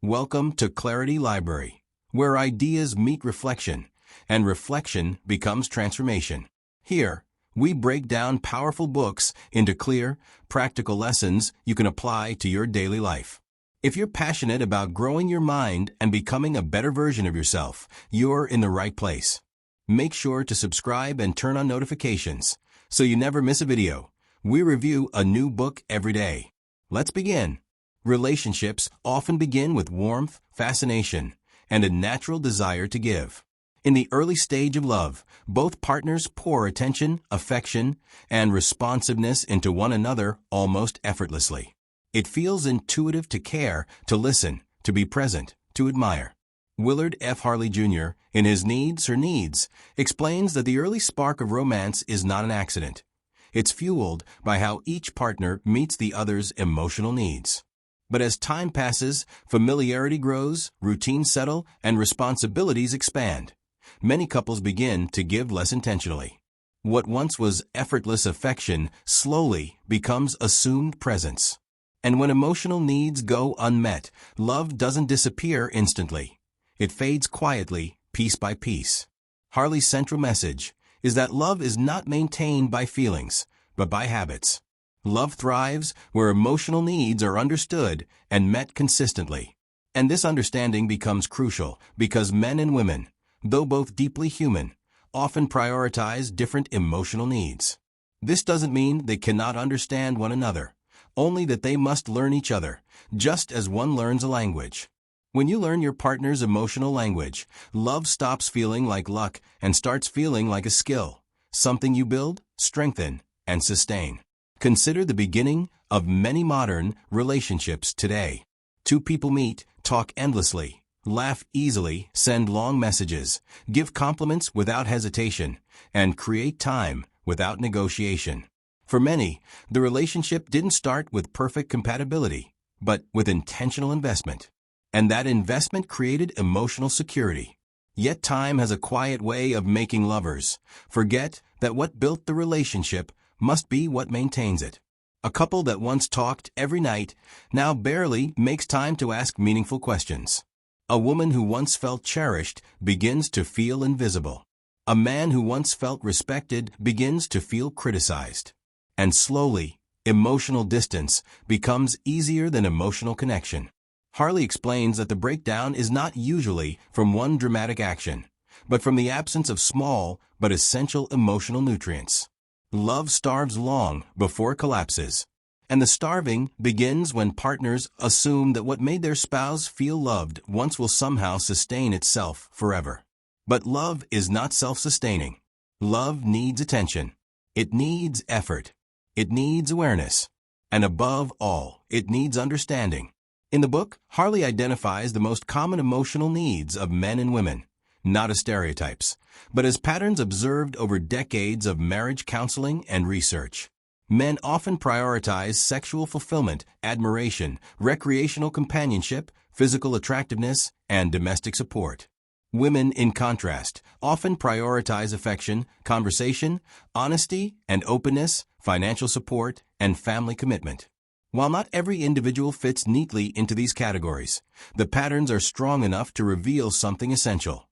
Welcome to Clarity Library, where ideas meet reflection, and reflection becomes transformation. Here, we break down powerful books into clear, practical lessons you can apply to your daily life. If you're passionate about growing your mind and becoming a better version of yourself, you're in the right place. Make sure to subscribe and turn on notifications so you never miss a video. We review a new book every day. Let's begin. Relationships often begin with warmth, fascination, and a natural desire to give. In the early stage of love, both partners pour attention, affection, and responsiveness into one another almost effortlessly. It feels intuitive to care, to listen, to be present, to admire. Willard F. Harley Jr., in his Needs, Her Needs, explains that the early spark of romance is not an accident. It's fueled by how each partner meets the other's emotional needs. But as time passes, familiarity grows, routines settle, and responsibilities expand. Many couples begin to give less intentionally. What once was effortless affection slowly becomes assumed presence. And when emotional needs go unmet, love doesn't disappear instantly. It fades quietly, piece by piece. Harley's central message is that love is not maintained by feelings, but by habits. Love thrives where emotional needs are understood and met consistently. And this understanding becomes crucial because men and women, though both deeply human, often prioritize different emotional needs. This doesn't mean they cannot understand one another, only that they must learn each other, just as one learns a language. When you learn your partner's emotional language, love stops feeling like luck and starts feeling like a skill, something you build, strengthen, and sustain. Consider the beginning of many modern relationships today. Two people meet, talk endlessly, laugh easily, send long messages, give compliments without hesitation, and create time without negotiation. For many, the relationship didn't start with perfect compatibility, but with intentional investment. And that investment created emotional security. Yet time has a quiet way of making lovers forget that what built the relationship must be what maintains it. A couple that once talked every night now barely makes time to ask meaningful questions. A woman who once felt cherished begins to feel invisible. A man who once felt respected begins to feel criticized. And slowly, emotional distance becomes easier than emotional connection. Harley explains that the breakdown is not usually from one dramatic action, but from the absence of small but essential emotional nutrients. Love starves long before it collapses. And the starving begins when partners assume that what made their spouse feel loved once will somehow sustain itself forever. But love is not self-sustaining. Love needs attention. It needs effort. It needs awareness. And above all, it needs understanding. In the book, Harley identifies the most common emotional needs of men and women, not as stereotypes, but as patterns observed over decades of marriage counseling and research. Men often prioritize sexual fulfillment, admiration, recreational companionship, physical attractiveness, and domestic support. Women, in contrast, often prioritize affection, conversation, honesty and openness, financial support, and family commitment. While not every individual fits neatly into these categories, the patterns are strong enough to reveal something essential.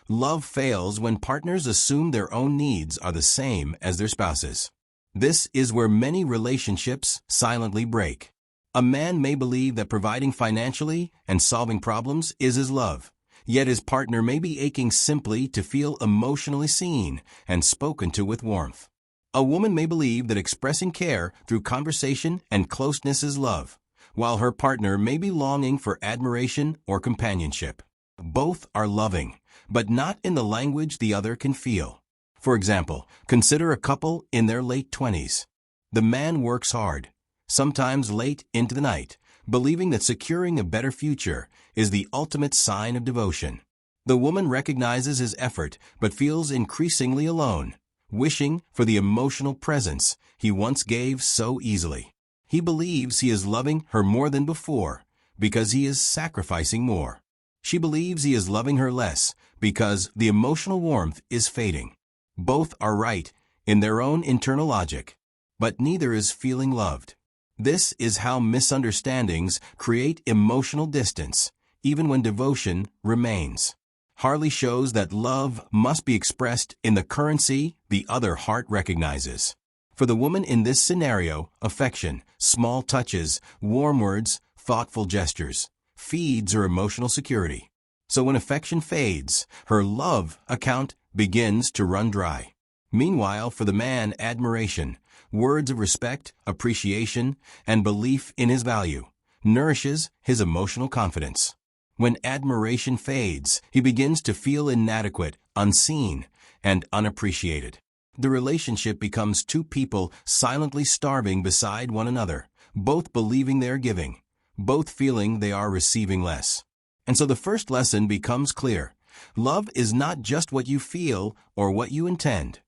Love fails when partners assume their own needs are the same as their spouses. This is where many relationships silently break. A man may believe that providing financially and solving problems is his love, yet his partner may be aching simply to feel emotionally seen and spoken to with warmth. A woman may believe that expressing care through conversation and closeness is love, while her partner may be longing for admiration or companionship. Both are loving, but not in the language the other can feel. For example, consider a couple in their late 20s. The man works hard, sometimes late into the night, believing that securing a better future is the ultimate sign of devotion. The woman recognizes his effort but feels increasingly alone, wishing for the emotional presence he once gave so easily. He believes he is loving her more than before because he is sacrificing more. She believes he is loving her less because the emotional warmth is fading. Both are right in their own internal logic, but neither is feeling loved. This is how misunderstandings create emotional distance, even when devotion remains. Harley shows that love must be expressed in the currency the other heart recognizes. For the woman in this scenario, affection, small touches, warm words, thoughtful gestures, feeds her emotional security. So when affection fades, her love account begins to run dry. Meanwhile, for the man, admiration, words of respect, appreciation, and belief in his value, nourishes his emotional confidence. When admiration fades, he begins to feel inadequate, unseen, and unappreciated. The relationship becomes two people silently starving beside one another, both believing they are giving, both feeling they are receiving less. And so the first lesson becomes clear. Love is not just what you feel or what you intend.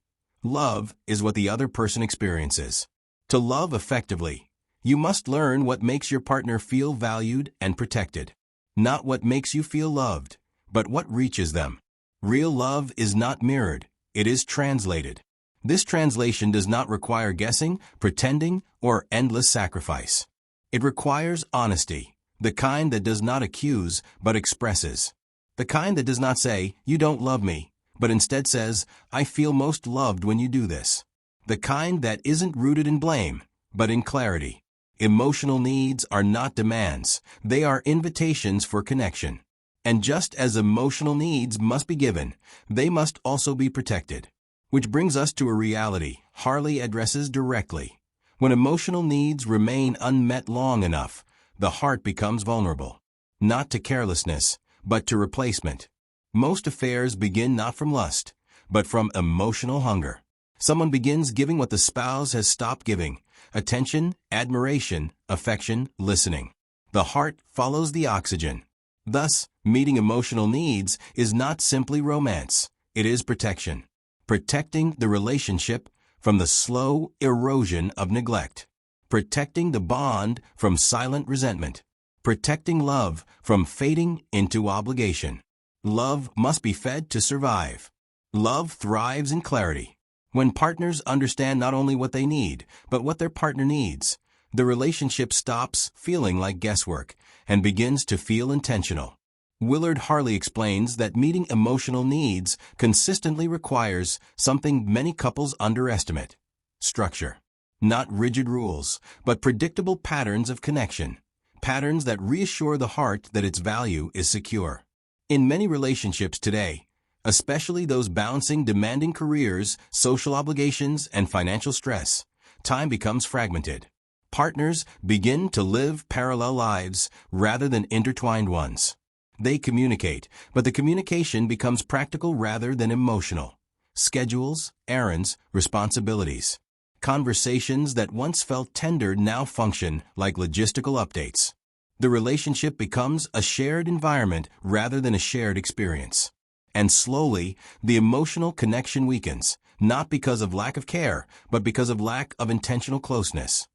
Love is what the other person experiences. To love effectively, you must learn what makes your partner feel valued and protected. Not what makes you feel loved, but what reaches them. Real love is not mirrored, it is translated. This translation does not require guessing, pretending, or endless sacrifice. It requires honesty, the kind that does not accuse but expresses. The kind that does not say, "You don't love me," but instead says, "I feel most loved when you do this." The kind that isn't rooted in blame, but in clarity. Emotional needs are not demands, they are invitations for connection. And just as emotional needs must be given, they must also be protected. Which brings us to a reality Harley addresses directly. When emotional needs remain unmet long enough, the heart becomes vulnerable. Not to carelessness, but to replacement. Most affairs begin not from lust, but from emotional hunger. Someone begins giving what the spouse has stopped giving: attention, admiration, affection, listening. The heart follows the oxygen. Thus, meeting emotional needs is not simply romance, it is protection. Protecting the relationship from the slow erosion of neglect. Protecting the bond from silent resentment. Protecting love from fading into obligation. Love must be fed to survive. Love thrives in clarity. When partners understand not only what they need, but what their partner needs, the relationship stops feeling like guesswork and begins to feel intentional. Willard Harley explains that meeting emotional needs consistently requires something many couples underestimate: structure. Not rigid rules, but predictable patterns of connection. Patterns that reassure the heart that its value is secure. In many relationships today, especially those balancing demanding careers, social obligations, and financial stress, time becomes fragmented. Partners begin to live parallel lives rather than intertwined ones. They communicate, but the communication becomes practical rather than emotional. Schedules, errands, responsibilities. Conversations that once felt tender now function like logistical updates. The relationship becomes a shared environment rather than a shared experience. And slowly, the emotional connection weakens, not because of lack of care, but because of lack of intentional closeness.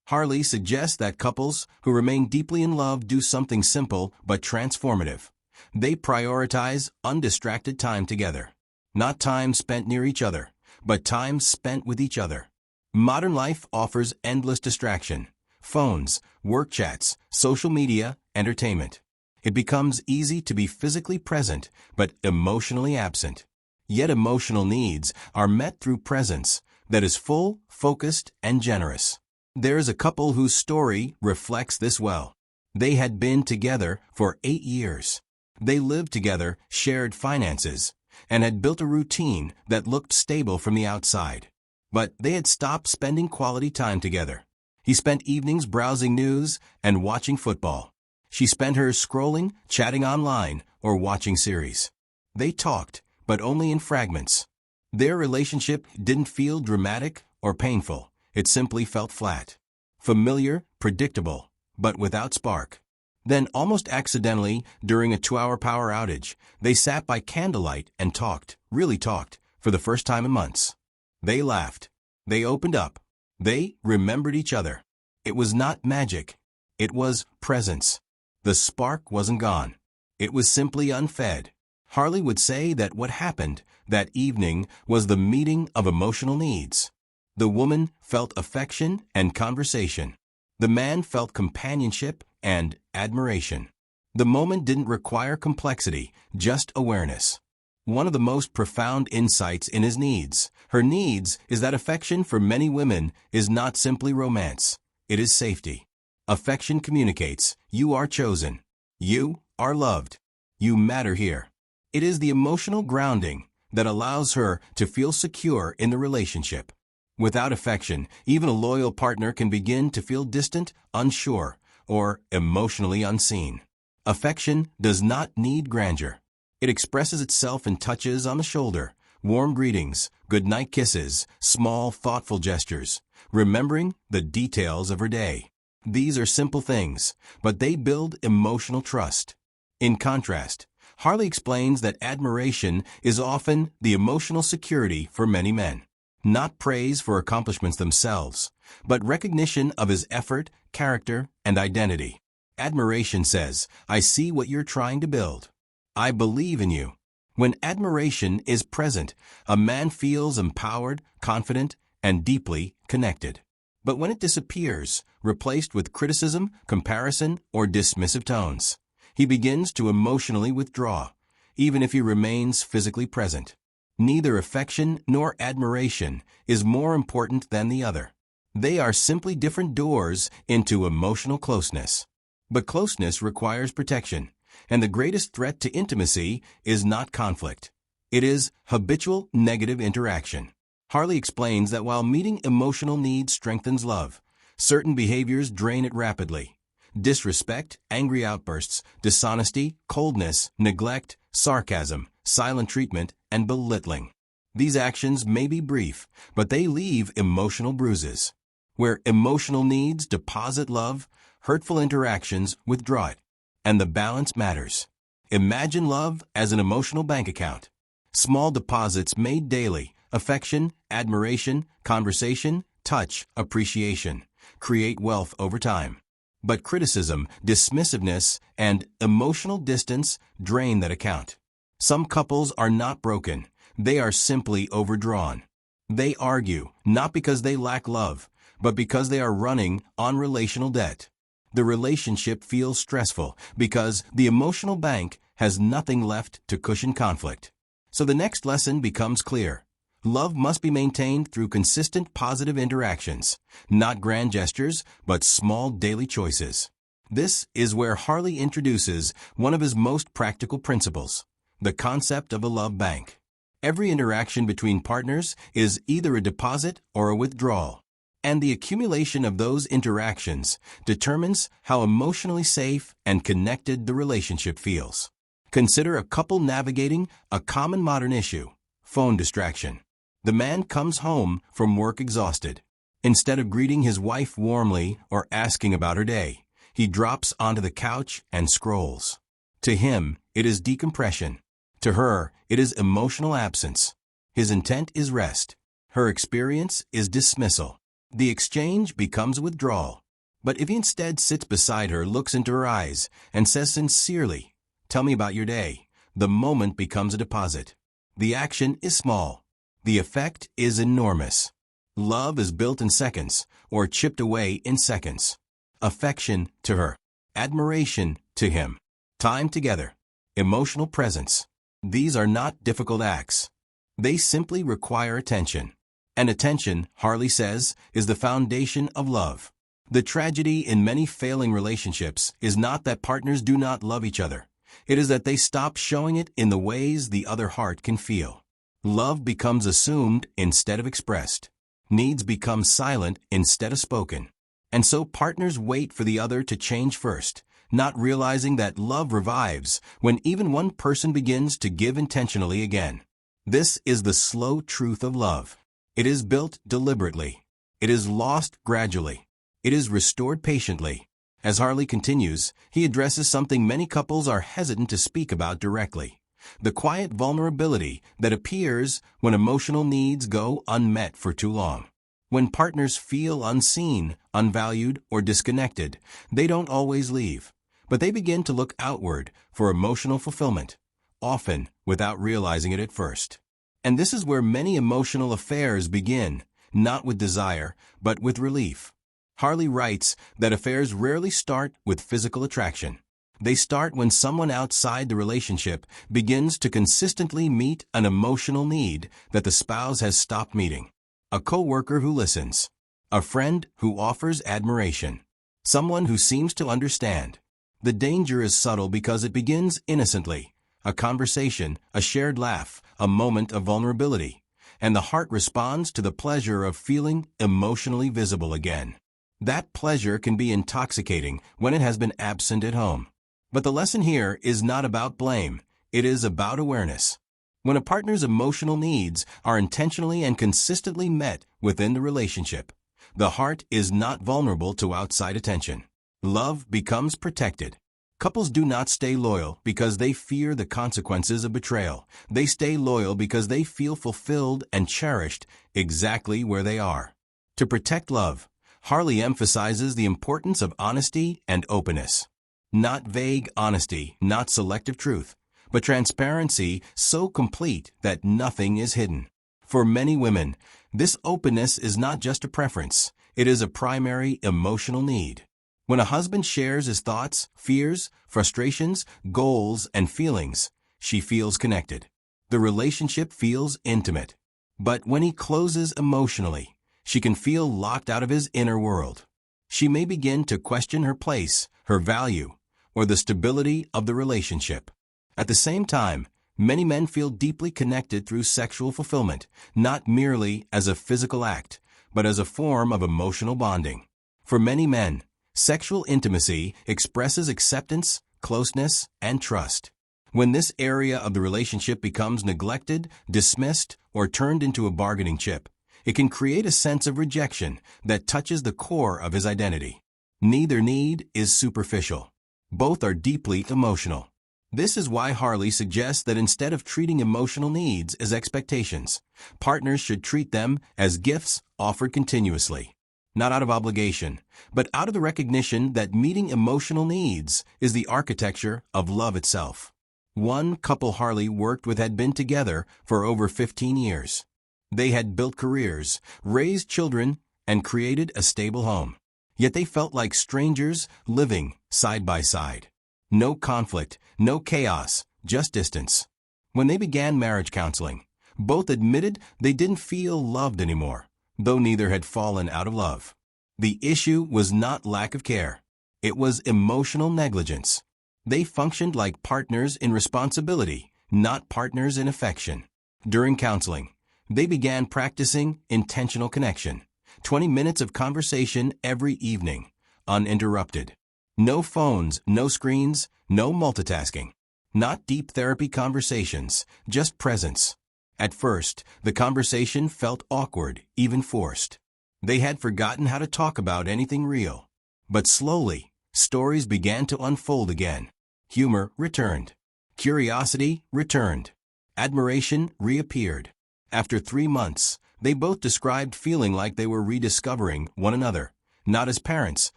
Harley suggests that couples who remain deeply in love do something simple but transformative. They prioritize undistracted time together. Not time spent near each other, but time spent with each other. Modern life offers endless distraction: phones, work chats, social media, entertainment. It becomes easy to be physically present but emotionally absent. Yet emotional needs are met through presence that is full, focused, and generous. There is a couple whose story reflects this well. They had been together for 8 years. They lived together, shared finances, and had built a routine that looked stable from the outside. But they had stopped spending quality time together. He spent evenings browsing news and watching football. She spent hers scrolling, chatting online, or watching series. They talked, but only in fragments. Their relationship didn't feel dramatic or painful. It simply felt flat. Familiar, predictable, but without spark. Then, almost accidentally, during a 2-hour power outage, they sat by candlelight and talked, really talked, for the first time in months. They laughed. They opened up. They remembered each other. It was not magic. It was presence. The spark wasn't gone. It was simply unfed. Harley would say that what happened that evening was the meeting of emotional needs. The woman felt affection and conversation. The man felt companionship and admiration. The moment didn't require complexity, just awareness. One of the most profound insights in his needs, her needs, is that affection for many women is not simply romance. It is safety. Affection communicates, you are chosen. You are loved. You matter here. It is the emotional grounding that allows her to feel secure in the relationship. Without affection, even a loyal partner can begin to feel distant, unsure, or emotionally unseen. Affection does not need grandeur. It expresses itself in touches on the shoulder, warm greetings, goodnight kisses, small, thoughtful gestures, remembering the details of her day. These are simple things, but they build emotional trust. In contrast, Harley explains that admiration is often the emotional security for many men. Not praise for accomplishments themselves, but recognition of his effort, character, and identity. Admiration says, I see what you're trying to build. I believe in you. When admiration is present, a man feels empowered, confident, and deeply connected. But when it disappears, replaced with criticism, comparison, or dismissive tones, he begins to emotionally withdraw, even if he remains physically present. Neither affection nor admiration is more important than the other. They are simply different doors into emotional closeness. But closeness requires protection, and the greatest threat to intimacy is not conflict. It is habitual negative interaction. Harley explains that while meeting emotional needs strengthens love, certain behaviors drain it rapidly. Disrespect, angry outbursts, dishonesty, coldness, neglect, sarcasm, silent treatment, and belittling. These actions may be brief, but they leave emotional bruises. Where emotional needs deposit love, hurtful interactions withdraw it. And the balance matters. Imagine love as an emotional bank account. Small deposits made daily, affection, admiration, conversation, touch, appreciation, create wealth over time. But criticism, dismissiveness, and emotional distance drain that account. Some couples are not broken. They are simply overdrawn. They argue, not because they lack love, but because they are running on relational debt. The relationship feels stressful because the emotional bank has nothing left to cushion conflict. So the next lesson becomes clear. Love must be maintained through consistent positive interactions, not grand gestures, but small daily choices. This is where Harley introduces one of his most practical principles, the concept of a love bank. Every interaction between partners is either a deposit or a withdrawal, and the accumulation of those interactions determines how emotionally safe and connected the relationship feels. Consider a couple navigating a common modern issue, phone distraction. The man comes home from work exhausted. Instead of greeting his wife warmly or asking about her day, he drops onto the couch and scrolls. To him, it is decompression. To her, it is emotional absence. His intent is rest. Her experience is dismissal. The exchange becomes withdrawal. But if he instead sits beside her, looks into her eyes, and says sincerely, "Tell me about your day," the moment becomes a deposit. The action is small. The effect is enormous. Love is built in seconds, or chipped away in seconds. Affection to her. Admiration to him. Time together. Emotional presence. These are not difficult acts. They simply require attention. And attention, Harley says, is the foundation of love. The tragedy in many failing relationships is not that partners do not love each other. It is that they stop showing it in the ways the other heart can feel. Love becomes assumed instead of expressed. Needs become silent instead of spoken. And so partners wait for the other to change first, not realizing that love revives when even one person begins to give intentionally again. This is the slow truth of love. It is built deliberately. It is lost gradually. It is restored patiently. As Harley continues, he addresses something many couples are hesitant to speak about directly: the quiet vulnerability that appears when emotional needs go unmet for too long. When partners feel unseen, unvalued, or disconnected, they don't always leave, but they begin to look outward for emotional fulfillment, often without realizing it at first. And this is where many emotional affairs begin, not with desire, but with relief. Harley writes that affairs rarely start with physical attraction. They start when someone outside the relationship begins to consistently meet an emotional need that the spouse has stopped meeting. A coworker who listens. A friend who offers admiration. Someone who seems to understand. The danger is subtle because it begins innocently. A conversation, a shared laugh, a moment of vulnerability. And the heart responds to the pleasure of feeling emotionally visible again. That pleasure can be intoxicating when it has been absent at home. But the lesson here is not about blame. It is about awareness. When a partner's emotional needs are intentionally and consistently met within the relationship, the heart is not vulnerable to outside attention. Love becomes protected. Couples do not stay loyal because they fear the consequences of betrayal. They stay loyal because they feel fulfilled and cherished exactly where they are. To protect love, Harley emphasizes the importance of honesty and openness. Not vague honesty, not selective truth, but transparency so complete that nothing is hidden. For many women, this openness is not just a preference, it is a primary emotional need. When a husband shares his thoughts, fears, frustrations, goals, and feelings, she feels connected. The relationship feels intimate. But when he closes emotionally, she can feel locked out of his inner world. She may begin to question her place, her value, or the stability of the relationship. At the same time, many men feel deeply connected through sexual fulfillment, not merely as a physical act, but as a form of emotional bonding. For many men, sexual intimacy expresses acceptance, closeness, and trust. When this area of the relationship becomes neglected, dismissed, or turned into a bargaining chip, it can create a sense of rejection that touches the core of his identity. Neither need is superficial. Both are deeply emotional. This is why Harley suggests that instead of treating emotional needs as expectations, partners should treat them as gifts offered continuously. Not out of obligation, but out of the recognition that meeting emotional needs is the architecture of love itself. One couple Harley worked with had been together for over 15 years. They had built careers, raised children, and created a stable home. Yet they felt like strangers living side by side. No conflict, no chaos, just distance. When they began marriage counseling, both admitted they didn't feel loved anymore, though neither had fallen out of love. The issue was not lack of care. It was emotional negligence. They functioned like partners in responsibility, not partners in affection. During counseling, they began practicing intentional connection. 20 minutes of conversation every evening, uninterrupted. No phones, no screens, no multitasking. Not deep therapy conversations, just presence. At first, the conversation felt awkward, even forced. They had forgotten how to talk about anything real. But slowly, stories began to unfold again. Humor returned. Curiosity returned. Admiration reappeared. After 3 months, they both described feeling like they were rediscovering one another, not as parents,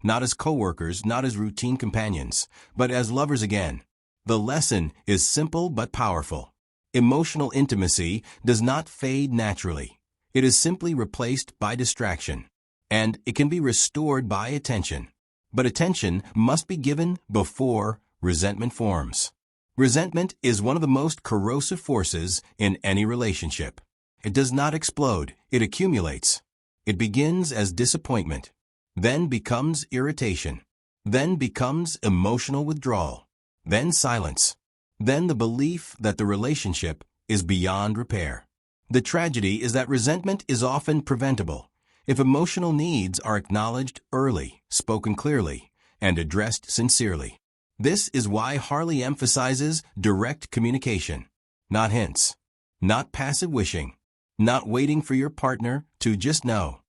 not as co-workers, not as routine companions, but as lovers again. The lesson is simple but powerful. Emotional intimacy does not fade naturally. It is simply replaced by distraction, and it can be restored by attention. But attention must be given before resentment forms. Resentment is one of the most corrosive forces in any relationship. It does not explode, it accumulates. It begins as disappointment, then becomes irritation, then becomes emotional withdrawal, then silence, then the belief that the relationship is beyond repair. The tragedy is that resentment is often preventable if emotional needs are acknowledged early, spoken clearly, and addressed sincerely. This is why Harley emphasizes direct communication, not hints, not passive wishing, not waiting for your partner to just know.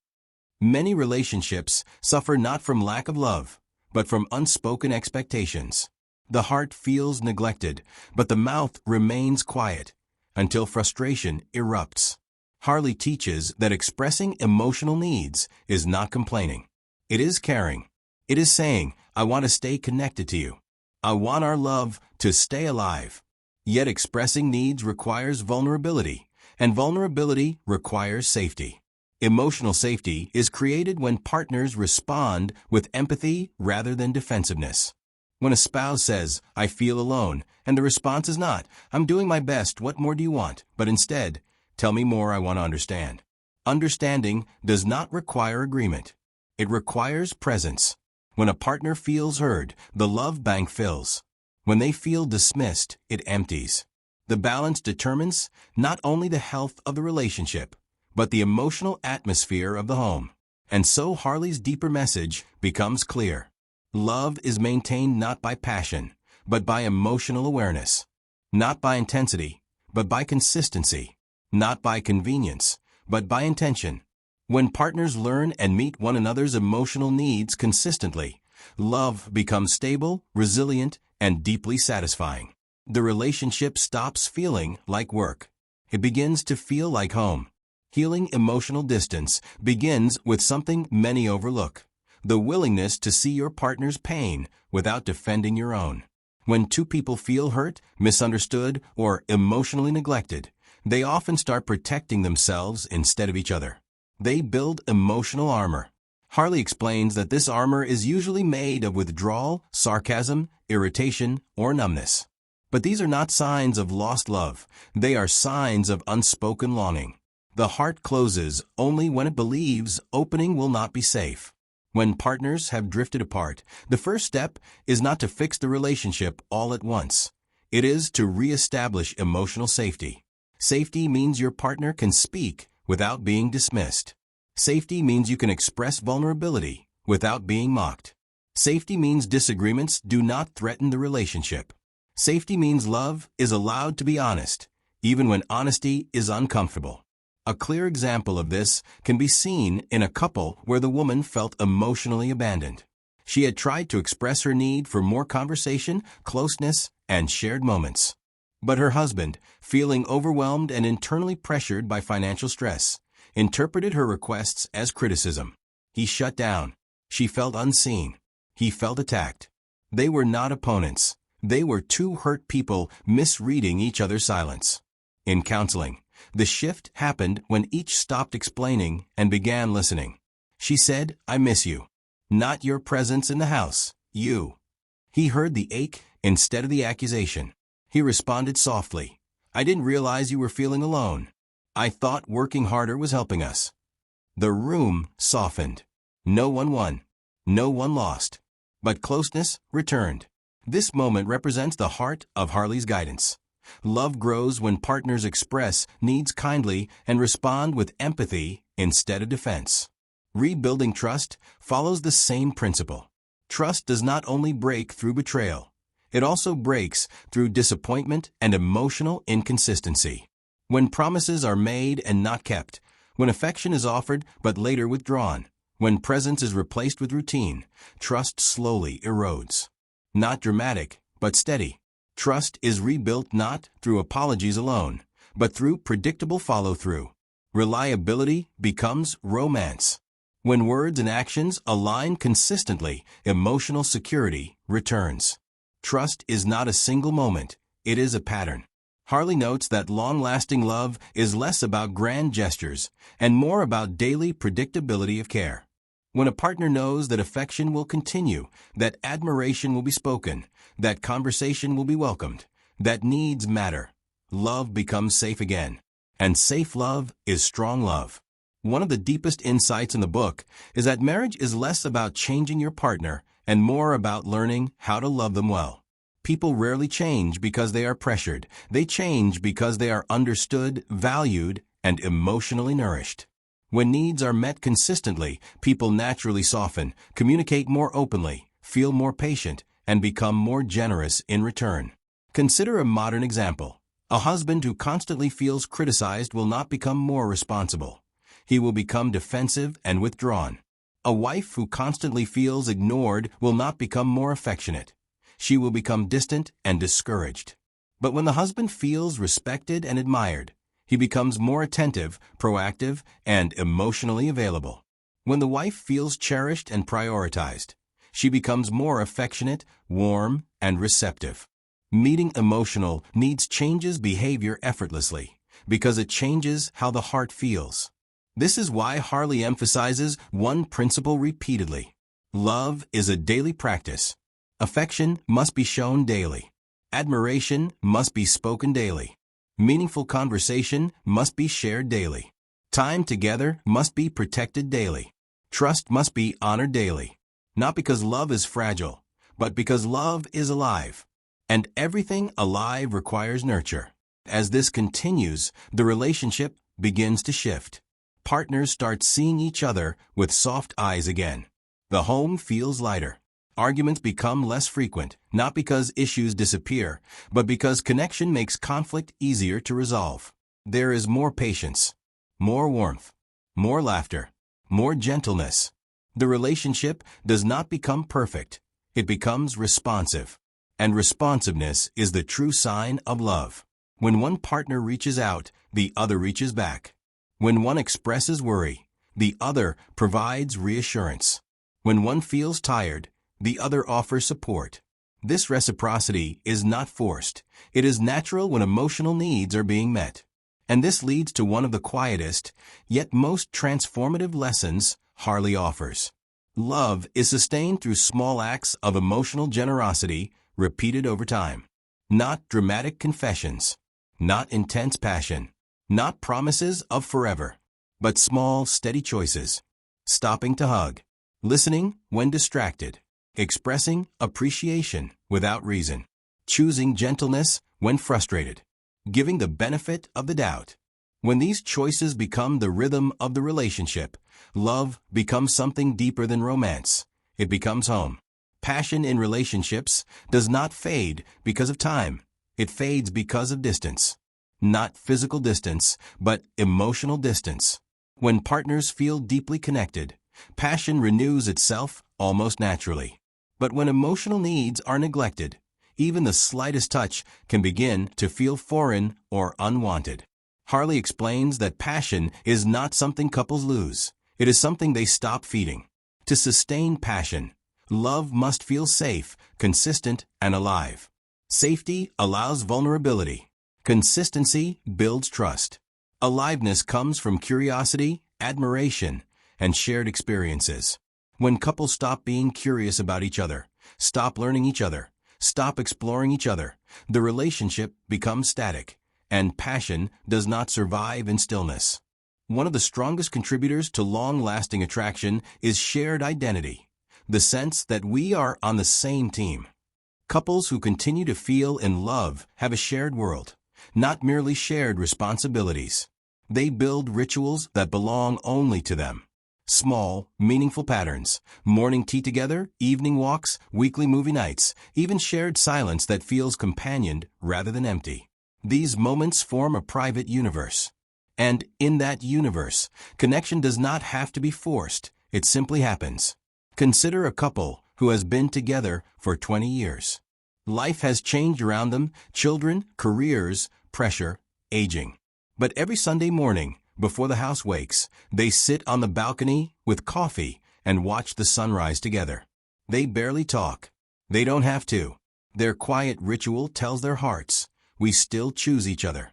Many relationships suffer not from lack of love, but from unspoken expectations. The heart feels neglected, but the mouth remains quiet until frustration erupts. Harley teaches that expressing emotional needs is not complaining. It is caring. It is saying, I want to stay connected to you. I want our love to stay alive. Yet expressing needs requires vulnerability, and vulnerability requires safety. Emotional safety is created when partners respond with empathy rather than defensiveness. When a spouse says, "I feel alone," and the response is not, "I'm doing my best, what more do you want?" but instead, "Tell me more, I want to understand." Understanding does not require agreement. It requires presence. When a partner feels heard, the love bank fills. When they feel dismissed, it empties. The balance determines not only the health of the relationship, but the emotional atmosphere of the home. And so Harley's deeper message becomes clear. Love is maintained not by passion, but by emotional awareness. Not by intensity, but by consistency. Not by convenience, but by intention. When partners learn and meet one another's emotional needs consistently, love becomes stable, resilient, and deeply satisfying. The relationship stops feeling like work. It begins to feel like home. Healing emotional distance begins with something many overlook: the willingness to see your partner's pain without defending your own. When two people feel hurt, misunderstood, or emotionally neglected, they often start protecting themselves instead of each other. They build emotional armor. Harley explains that this armor is usually made of withdrawal, sarcasm, irritation, or numbness. But these are not signs of lost love. They are signs of unspoken longing. The heart closes only when it believes opening will not be safe. When partners have drifted apart, the first step is not to fix the relationship all at once. It is to reestablish emotional safety. Safety means your partner can speak without being dismissed. Safety means you can express vulnerability without being mocked. Safety means disagreements do not threaten the relationship. Safety means love is allowed to be honest, even when honesty is uncomfortable. A clear example of this can be seen in a couple where the woman felt emotionally abandoned. She had tried to express her need for more conversation, closeness, and shared moments. But her husband, feeling overwhelmed and internally pressured by financial stress, interpreted her requests as criticism. He shut down. She felt unseen. He felt attacked. They were not opponents. They were two hurt people misreading each other's silence. In counseling, the shift happened when each stopped explaining and began listening. She said, "I miss you. Not your presence in the house, you." He heard the ache instead of the accusation. He responded softly, "I didn't realize you were feeling alone. I thought working harder was helping us." The room softened. No one won. No one lost. But closeness returned. This moment represents the heart of Harley's guidance. Love grows when partners express needs kindly and respond with empathy instead of defense. Rebuilding trust follows the same principle. Trust does not only break through betrayal, it also breaks through disappointment and emotional inconsistency. When promises are made and not kept, when affection is offered but later withdrawn, when presence is replaced with routine, trust slowly erodes. Not dramatic, but steady. Trust is rebuilt not through apologies alone, but through predictable follow-through. Reliability becomes romance. When words and actions align consistently, emotional security returns. Trust is not a single moment, it is a pattern. Harley notes that long-lasting love is less about grand gestures and more about daily predictability of care. When a partner knows that affection will continue, that admiration will be spoken, that conversation will be welcomed, that needs matter, love becomes safe again. And safe love is strong love. One of the deepest insights in the book is that marriage is less about changing your partner and more about learning how to love them well. People rarely change because they are pressured. They change because they are understood, valued, and emotionally nourished. When needs are met consistently, people naturally soften, communicate more openly, feel more patient, and become more generous in return. Consider a modern example. A husband who constantly feels criticized will not become more responsible. He will become defensive and withdrawn. A wife who constantly feels ignored will not become more affectionate. She will become distant and discouraged. But when the husband feels respected and admired, he becomes more attentive, proactive, and emotionally available. When the wife feels cherished and prioritized, she becomes more affectionate, warm, and receptive. Meeting emotional needs changes behavior effortlessly because it changes how the heart feels. This is why Harley emphasizes one principle repeatedly. Love is a daily practice. Affection must be shown daily. Admiration must be spoken daily. Meaningful conversation must be shared daily. Time together must be protected daily. Trust must be honored daily. Not because love is fragile, but because love is alive. And everything alive requires nurture. As this continues, the relationship begins to shift. Partners start seeing each other with soft eyes again. The home feels lighter. Arguments become less frequent, not because issues disappear, but because connection makes conflict easier to resolve. There is more patience, more warmth, more laughter, more gentleness. The relationship does not become perfect. It becomes responsive. And responsiveness is the true sign of love. When one partner reaches out, the other reaches back. When one expresses worry, the other provides reassurance. When one feels tired, the other offers support. This reciprocity is not forced. It is natural when emotional needs are being met. And this leads to one of the quietest, yet most transformative lessons Harley offers. Love is sustained through small acts of emotional generosity repeated over time. Not dramatic confessions, not intense passion, not promises of forever, but small, steady choices. Stopping to hug, listening when distracted, expressing appreciation without reason, choosing gentleness when frustrated, giving the benefit of the doubt. When these choices become the rhythm of the relationship, love becomes something deeper than romance. It becomes home. Passion in relationships does not fade because of time. It fades because of distance. Not physical distance, but emotional distance. When partners feel deeply connected, passion renews itself almost naturally. But when emotional needs are neglected, even the slightest touch can begin to feel foreign or unwanted. Harley explains that passion is not something couples lose. It is something they stop feeding. To sustain passion, love must feel safe, consistent, and alive. Safety allows vulnerability. Consistency builds trust. Aliveness comes from curiosity, admiration, and shared experiences. When couples stop being curious about each other, stop learning each other, stop exploring each other, the relationship becomes static, and passion does not survive in stillness. One of the strongest contributors to long-lasting attraction is shared identity, the sense that we are on the same team. Couples who continue to feel in love have a shared world, not merely shared responsibilities. They build rituals that belong only to them. Small, meaningful patterns, morning tea together, evening walks, weekly movie nights, even shared silence that feels companioned rather than empty. These moments form a private universe. And in that universe, connection does not have to be forced. It simply happens. Consider a couple who has been together for 20 years. Life has changed around them, children, careers, pressure, aging. But every Sunday morning, before the house wakes, they sit on the balcony with coffee and watch the sunrise together. They barely talk. They don't have to. Their quiet ritual tells their hearts, we still choose each other.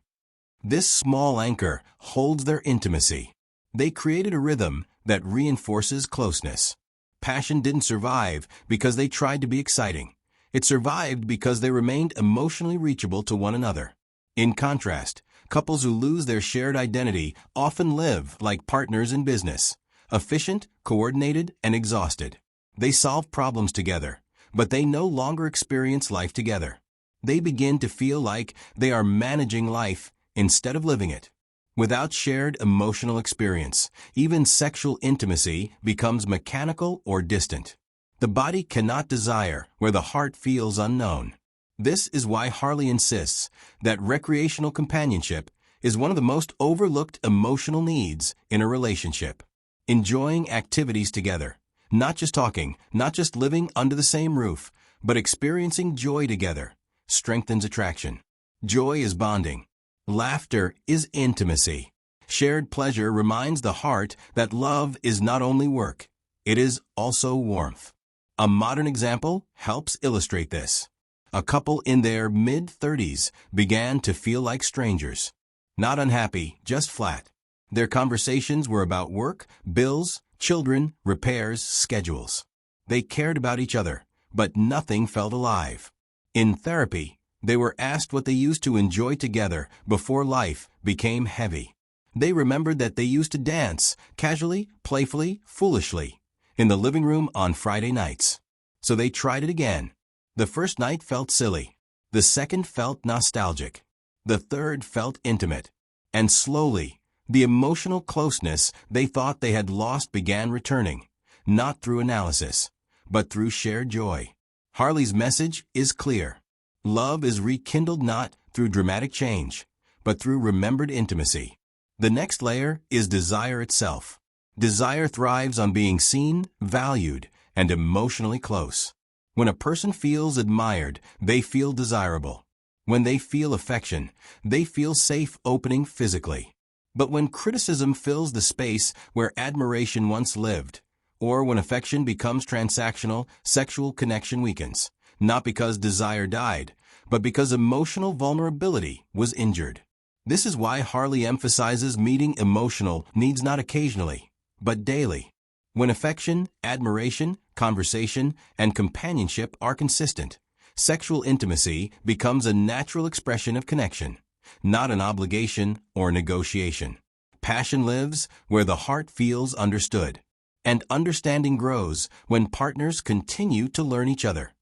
This small anchor holds their intimacy. They created a rhythm that reinforces closeness. Passion didn't survive because they tried to be exciting. It survived because they remained emotionally reachable to one another. In contrast, couples who lose their shared identity often live like partners in business, efficient, coordinated, and exhausted. They solve problems together, but they no longer experience life together. They begin to feel like they are managing life instead of living it. Without shared emotional experience, even sexual intimacy becomes mechanical or distant. The body cannot desire where the heart feels unknown. This is why Harley insists that recreational companionship is one of the most overlooked emotional needs in a relationship. Enjoying activities together, not just talking, not just living under the same roof, but experiencing joy together, strengthens attraction. Joy is bonding. Laughter is intimacy. Shared pleasure reminds the heart that love is not only work, it is also warmth. A modern example helps illustrate this. A couple in their mid-30s began to feel like strangers. Not unhappy, just flat. Their conversations were about work, bills, children, repairs, schedules. They cared about each other, but nothing felt alive. In therapy, they were asked what they used to enjoy together before life became heavy. They remembered that they used to dance, casually, playfully, foolishly, in the living room on Friday nights. So they tried it again. The first night felt silly. The second felt nostalgic. The third felt intimate. And slowly, the emotional closeness they thought they had lost began returning, not through analysis, but through shared joy. Harley's message is clear. Love is rekindled not through dramatic change, but through remembered intimacy. The next layer is desire itself. Desire thrives on being seen, valued, and emotionally close. When a person feels admired, they feel desirable. When they feel affection, they feel safe opening physically. But when criticism fills the space where admiration once lived, or when affection becomes transactional, sexual connection weakens, not because desire died, but because emotional vulnerability was injured. This is why Harley emphasizes meeting emotional needs not occasionally, but daily. When affection, admiration, conversation, and companionship are consistent, sexual intimacy becomes a natural expression of connection, not an obligation or negotiation. Passion lives where the heart feels understood, and understanding grows when partners continue to learn each other,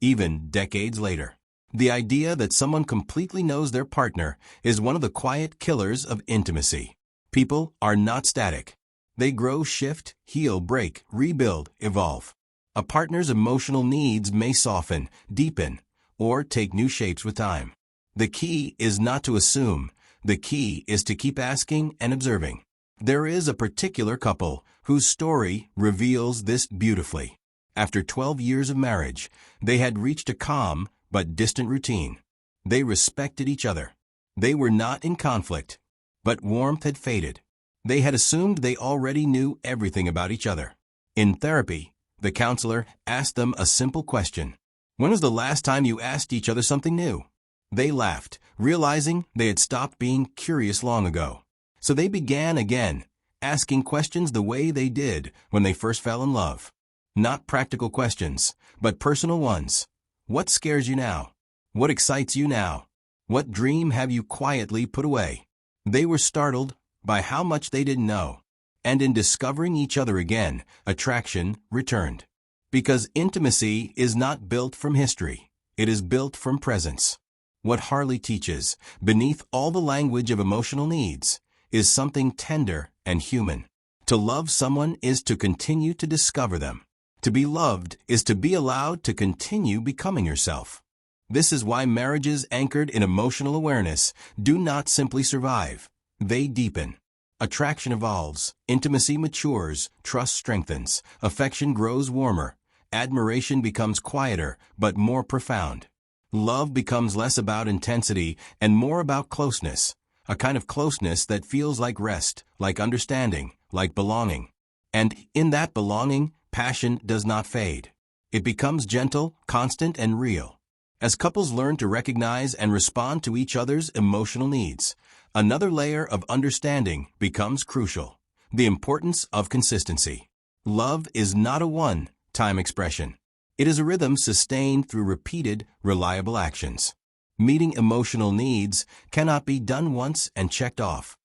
even decades later. The idea that someone completely knows their partner is one of the quiet killers of intimacy. People are not static. They grow, shift, heal, break, rebuild, evolve. A partner's emotional needs may soften, deepen, or take new shapes with time. The key is not to assume. The key is to keep asking and observing. There is a particular couple whose story reveals this beautifully. After 12 years of marriage, they had reached a calm but distant routine. They respected each other. They were not in conflict, but warmth had faded. They had assumed they already knew everything about each other. In therapy, the counselor asked them a simple question. When was the last time you asked each other something new? They laughed, realizing they had stopped being curious long ago. So they began again, asking questions the way they did when they first fell in love. Not practical questions, but personal ones. What scares you now? What excites you now? What dream have you quietly put away? They were startled by how much they didn't know. And in discovering each other again, attraction returned. Because intimacy is not built from history. It is built from presence. What Harley teaches, beneath all the language of emotional needs, is something tender and human. To love someone is to continue to discover them. To be loved is to be allowed to continue becoming yourself. This is why marriages anchored in emotional awareness do not simply survive. They deepen. Attraction evolves, intimacy matures, trust strengthens, affection grows warmer, admiration becomes quieter but more profound. Love becomes less about intensity and more about closeness, a kind of closeness that feels like rest, like understanding, like belonging. And in that belonging, passion does not fade. It becomes gentle, constant, and real. As couples learn to recognize and respond to each other's emotional needs, another layer of understanding becomes crucial: the importance of consistency. Love is not a one-time expression. It is a rhythm sustained through repeated, reliable actions. Meeting emotional needs cannot be done once and checked off.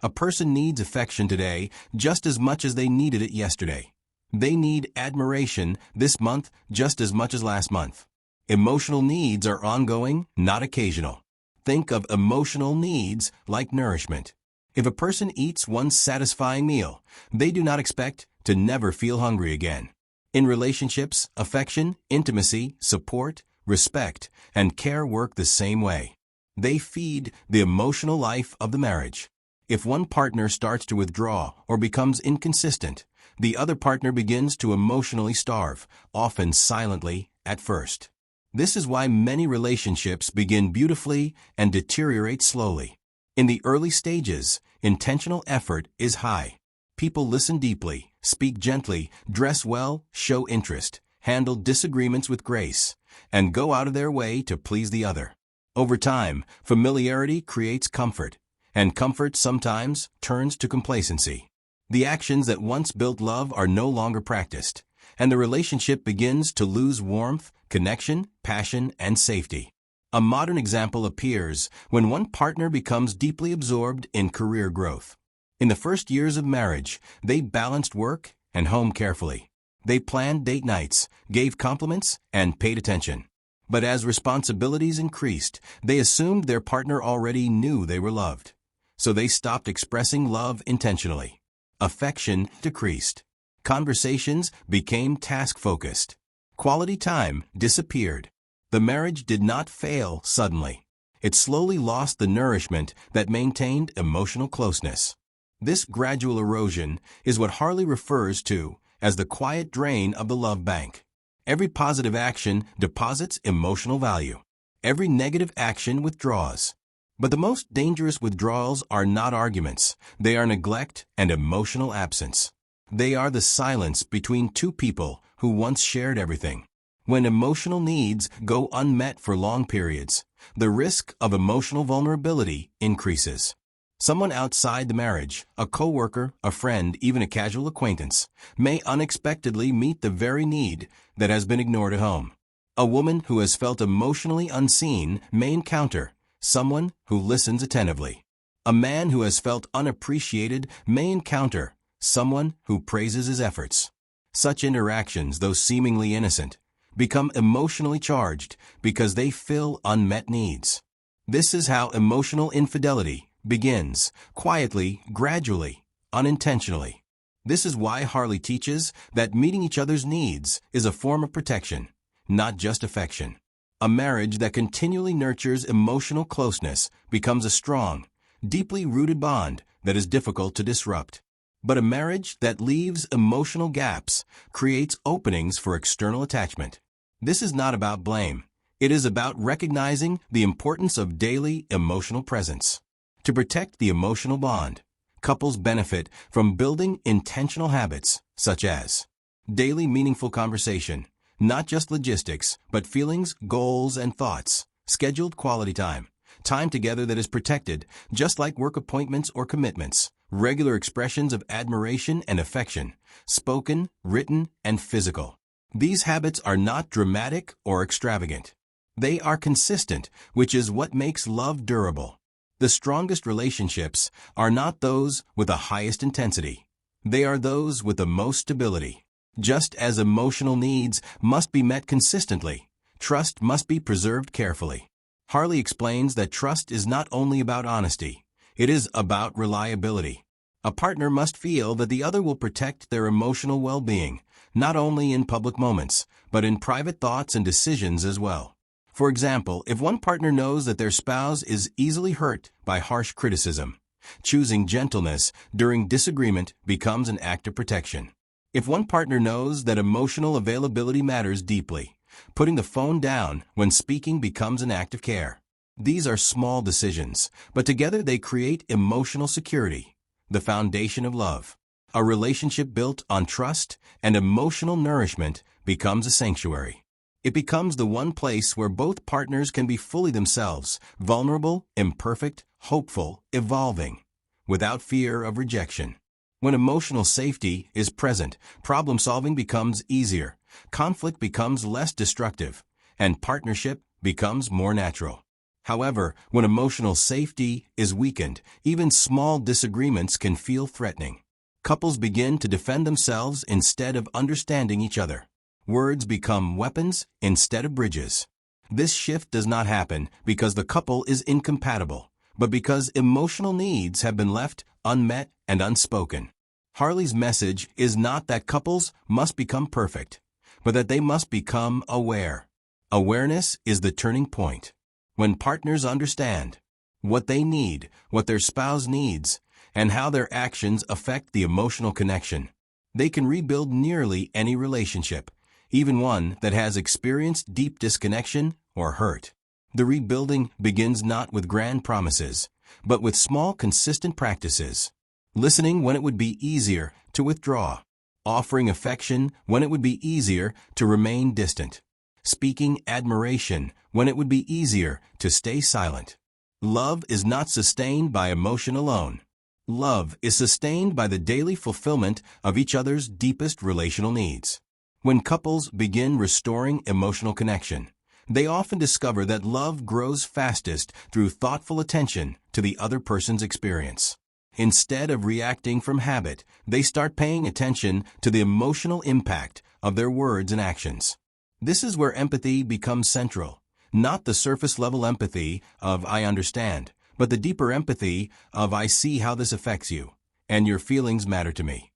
A person needs affection today just as much as they needed it yesterday. They need admiration this month just as much as last month. Emotional needs are ongoing, not occasional. Think of emotional needs like nourishment. If a person eats one satisfying meal, they do not expect to never feel hungry again. In relationships, affection, intimacy, support, respect, and care work the same way. They feed the emotional life of the marriage. If one partner starts to withdraw or becomes inconsistent, the other partner begins to emotionally starve, often silently at first. This is why many relationships begin beautifully and deteriorate slowly. In the early stages, intentional effort is high. People listen deeply, speak gently, dress well, show interest, handle disagreements with grace, and go out of their way to please the other. Over time, familiarity creates comfort, and comfort sometimes turns to complacency. The actions that once built love are no longer practiced, and the relationship begins to lose warmth, connection, passion, and safety. A modern example appears when one partner becomes deeply absorbed in career growth. In the first years of marriage, they balanced work and home carefully. They planned date nights, gave compliments, and paid attention. But as responsibilities increased, they assumed their partner already knew they were loved. So they stopped expressing love intentionally. Affection decreased. Conversations became task-focused. Quality time disappeared. The marriage did not fail suddenly. It slowly lost the nourishment that maintained emotional closeness. This gradual erosion is what Harley refers to as the quiet drain of the love bank. Every positive action deposits emotional value. Every negative action withdraws. But the most dangerous withdrawals are not arguments. They are neglect and emotional absence. They are the silence between two people who once shared everything. When emotional needs go unmet for long periods, the risk of emotional vulnerability increases. Someone outside the marriage, a coworker, a friend, even a casual acquaintance, may unexpectedly meet the very need that has been ignored at home. A woman who has felt emotionally unseen may encounter someone who listens attentively. A man who has felt unappreciated may encounter someone who praises his efforts. Such interactions, though seemingly innocent, become emotionally charged because they fill unmet needs. This is how emotional infidelity begins, quietly, gradually, unintentionally. This is why Harley teaches that meeting each other's needs is a form of protection, not just affection. A marriage that continually nurtures emotional closeness becomes a strong, deeply rooted bond that is difficult to disrupt. But a marriage that leaves emotional gaps creates openings for external attachment. This is not about blame. It is about recognizing the importance of daily emotional presence. To protect the emotional bond, couples benefit from building intentional habits, such as daily meaningful conversation, not just logistics, but feelings, goals, and thoughts, scheduled quality time, time together that is protected, just like work appointments or commitments, regular expressions of admiration and affection, spoken, written, and physical. These habits are not dramatic or extravagant. They are consistent, which is what makes love durable. The strongest relationships are not those with the highest intensity. They are those with the most stability. Just as emotional needs must be met consistently, trust must be preserved carefully. Harley explains that trust is not only about honesty, it is about reliability. A partner must feel that the other will protect their emotional well-being, not only in public moments, but in private thoughts and decisions as well. For example, if one partner knows that their spouse is easily hurt by harsh criticism, choosing gentleness during disagreement becomes an act of protection. If one partner knows that emotional availability matters deeply, putting the phone down when speaking becomes an act of care. These are small decisions, but together they create emotional security, the foundation of love. A relationship built on trust and emotional nourishment becomes a sanctuary. It becomes the one place where both partners can be fully themselves, vulnerable, imperfect, hopeful, evolving, without fear of rejection. When emotional safety is present, problem-solving becomes easier, conflict becomes less destructive, and partnership becomes more natural. However, when emotional safety is weakened, even small disagreements can feel threatening. Couples begin to defend themselves instead of understanding each other. Words become weapons instead of bridges. This shift does not happen because the couple is incompatible, but because emotional needs have been left unmet and unspoken. Harley's message is not that couples must become perfect, but that they must become aware. Awareness is the turning point. When partners understand what they need, what their spouse needs, and how their actions affect the emotional connection, they can rebuild nearly any relationship, even one that has experienced deep disconnection or hurt. The rebuilding begins not with grand promises, but with small, consistent practices. Listening when it would be easier to withdraw. Offering affection when it would be easier to remain distant. Speaking admiration when it would be easier to stay silent. Love is not sustained by emotion alone. Love is sustained by the daily fulfillment of each other's deepest relational needs. When couples begin restoring emotional connection, they often discover that love grows fastest through thoughtful attention to the other person's experience. Instead of reacting from habit, they start paying attention to the emotional impact of their words and actions. This is where empathy becomes central, not the surface-level empathy of "I understand," but the deeper empathy of "I see how this affects you, and your feelings matter to me."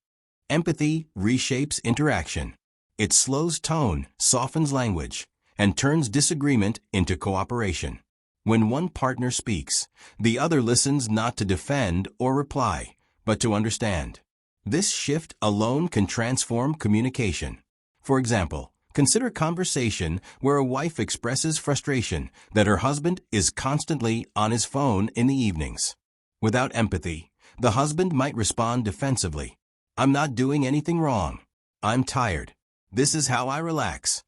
Empathy reshapes interaction. It slows tone, softens language, and turns disagreement into cooperation. When one partner speaks, the other listens not to defend or reply, but to understand. This shift alone can transform communication. For example, consider a conversation where a wife expresses frustration that her husband is constantly on his phone in the evenings. Without empathy, the husband might respond defensively. "I'm not doing anything wrong. I'm tired. This is how I relax."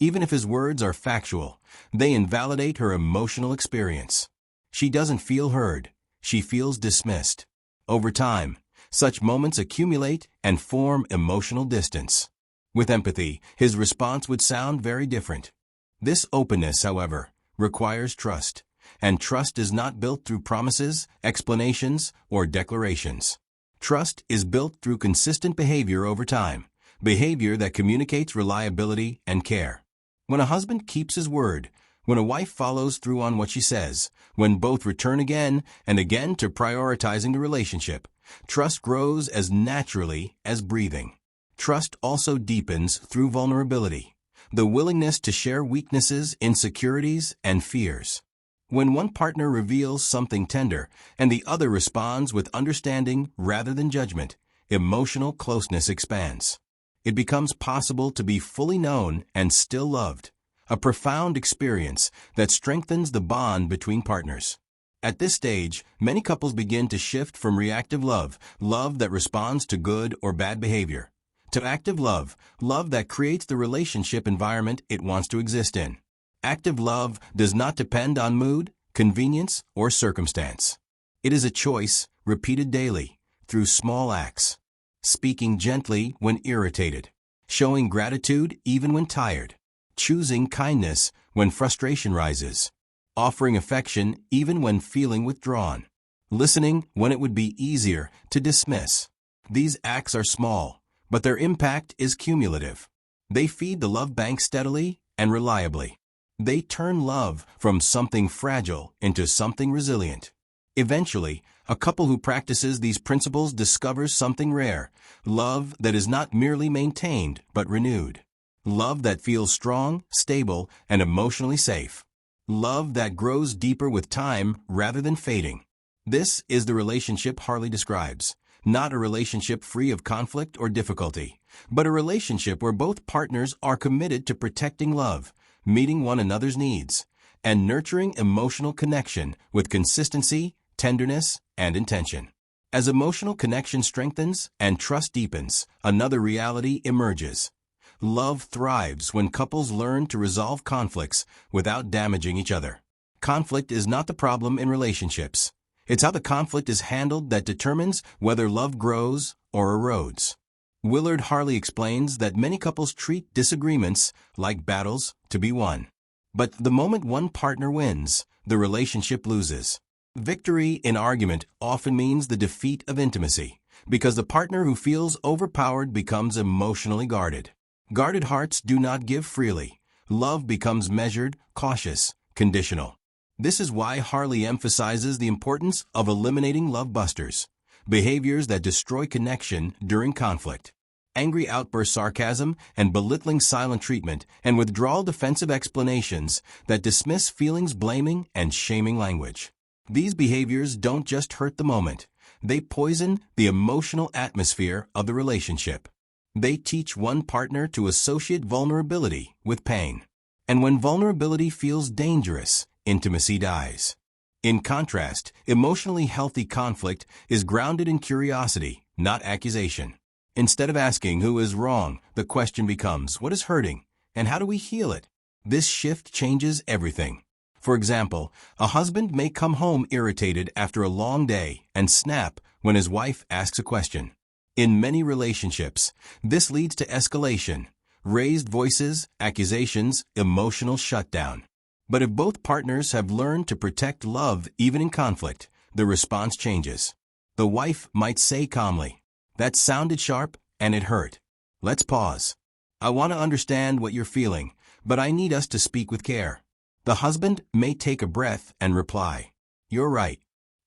Even if his words are factual, they invalidate her emotional experience. She doesn't feel heard. She feels dismissed. Over time, such moments accumulate and form emotional distance. With empathy, his response would sound very different. This openness, however, requires trust, and trust is not built through promises, explanations, or declarations. Trust is built through consistent behavior over time, behavior that communicates reliability and care. When a husband keeps his word, when a wife follows through on what she says, when both return again and again to prioritizing the relationship, trust grows as naturally as breathing. Trust also deepens through vulnerability, the willingness to share weaknesses, insecurities, and fears. When one partner reveals something tender and the other responds with understanding rather than judgment, emotional closeness expands. It becomes possible to be fully known and still loved, a profound experience that strengthens the bond between partners. At this stage, many couples begin to shift from reactive love, love that responds to good or bad behavior, to active love, love that creates the relationship environment it wants to exist in. Active love does not depend on mood, convenience, or circumstance. It is a choice, repeated daily, through small acts. Speaking gently when irritated, showing gratitude even when tired, choosing kindness when frustration rises, offering affection even when feeling withdrawn, listening when it would be easier to dismiss. These acts are small, but their impact is cumulative. They feed the love bank steadily and reliably. They turn love from something fragile into something resilient. Eventually, a couple who practices these principles discovers something rare, love that is not merely maintained but renewed. Love that feels strong, stable, and emotionally safe. Love that grows deeper with time rather than fading. This is the relationship Harley describes, not a relationship free of conflict or difficulty, but a relationship where both partners are committed to protecting love, meeting one another's needs, and nurturing emotional connection with consistency, tenderness, and intention. As emotional connection strengthens and trust deepens, another reality emerges. Love thrives when couples learn to resolve conflicts without damaging each other. Conflict is not the problem in relationships. It's how the conflict is handled that determines whether love grows or erodes. Willard Harley explains that many couples treat disagreements like battles to be won. But the moment one partner wins, the relationship loses. Victory in argument often means the defeat of intimacy, because the partner who feels overpowered becomes emotionally guarded. Guarded hearts do not give freely. Love becomes measured, cautious, conditional. This is why Harley emphasizes the importance of eliminating love busters, behaviors that destroy connection during conflict. Angry outburst sarcasm and belittling silent treatment and withdrawal defensive explanations that dismiss feelings blaming and shaming language. These behaviors don't just hurt the moment, they poison the emotional atmosphere of the relationship. They teach one partner to associate vulnerability with pain. And when vulnerability feels dangerous, intimacy dies. In contrast, emotionally healthy conflict is grounded in curiosity, not accusation. Instead of asking who is wrong, the question becomes, what is hurting, and how do we heal it? This shift changes everything. For example, a husband may come home irritated after a long day and snap when his wife asks a question. In many relationships, this leads to escalation, raised voices, accusations, emotional shutdown. But if both partners have learned to protect love even in conflict, the response changes. The wife might say calmly, "That sounded sharp, and it hurt. Let's pause. I want to understand what you're feeling, but I need us to speak with care." The husband may take a breath and reply, "You're right.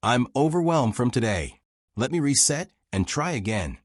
I'm overwhelmed from today. Let me reset and try again."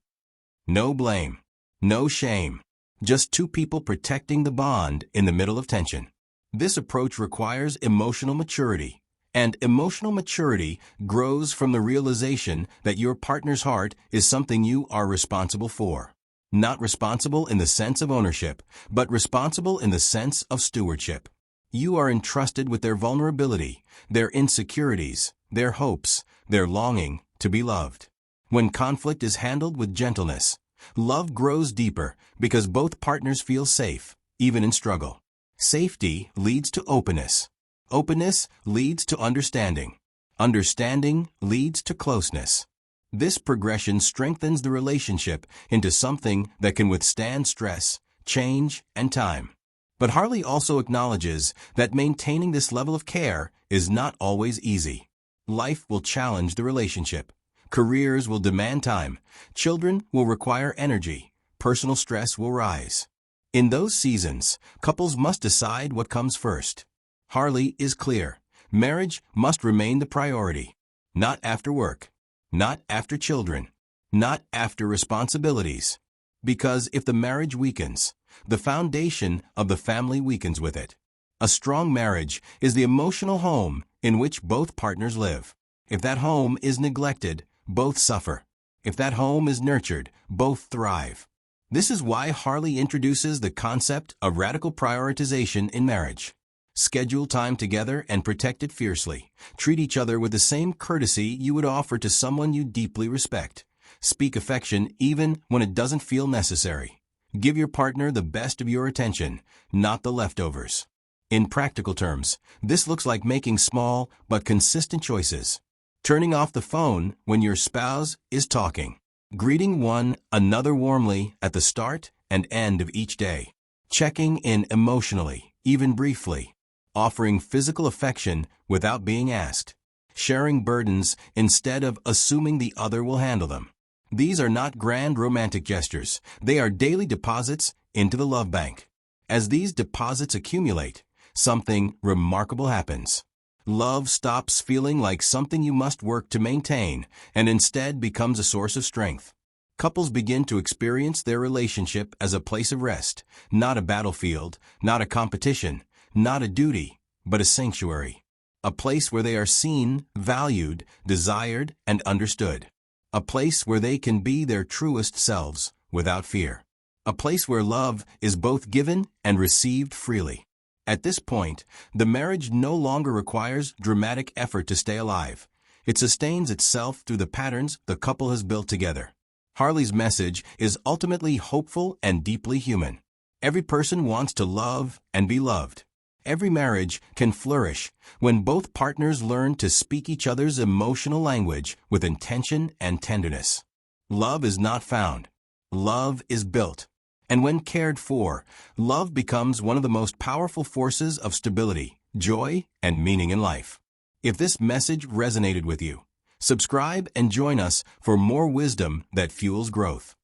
No blame. No shame. Just two people protecting the bond in the middle of tension. This approach requires emotional maturity, and emotional maturity grows from the realization that your partner's heart is something you are responsible for. Not responsible in the sense of ownership, but responsible in the sense of stewardship. You are entrusted with their vulnerability, their insecurities, their hopes, their longing to be loved. When conflict is handled with gentleness, love grows deeper because both partners feel safe, even in struggle. Safety leads to openness. Openness leads to understanding. Understanding leads to closeness. This progression strengthens the relationship into something that can withstand stress, change, and time. But Harley also acknowledges that maintaining this level of care is not always easy. Life will challenge the relationship. Careers will demand time. Children will require energy. Personal stress will rise. In those seasons, couples must decide what comes first. Harley is clear. Marriage must remain the priority. Not after work. Not after children. Not after responsibilities. Because if the marriage weakens, the foundation of the family weakens with it. A strong marriage is the emotional home in which both partners live. If that home is neglected, both suffer. If that home is nurtured, both thrive. This is why Harley introduces the concept of radical prioritization in marriage. Schedule time together and protect it fiercely. Treat each other with the same courtesy you would offer to someone you deeply respect. Speak affection even when it doesn't feel necessary. Give your partner the best of your attention, not the leftovers. In practical terms, this looks like making small but consistent choices. Turning off the phone when your spouse is talking. Greeting one another warmly at the start and end of each day. Checking in emotionally, even briefly. Offering physical affection without being asked. Sharing burdens instead of assuming the other will handle them. These are not grand romantic gestures. They are daily deposits into the love bank. As these deposits accumulate, something remarkable happens. Love stops feeling like something you must work to maintain and instead becomes a source of strength. Couples begin to experience their relationship as a place of rest, not a battlefield, not a competition, not a duty, but a sanctuary. A place where they are seen, valued, desired, and understood. A place where they can be their truest selves without fear. A place where love is both given and received freely. At this point, the marriage no longer requires dramatic effort to stay alive. It sustains itself through the patterns the couple has built together. Harley's message is ultimately hopeful and deeply human. Every person wants to love and be loved. Every marriage can flourish when both partners learn to speak each other's emotional language with intention and tenderness. Love is not found. Love is built. And when cared for, love becomes one of the most powerful forces of stability, joy, and meaning in life. If this message resonated with you, subscribe and join us for more wisdom that fuels growth.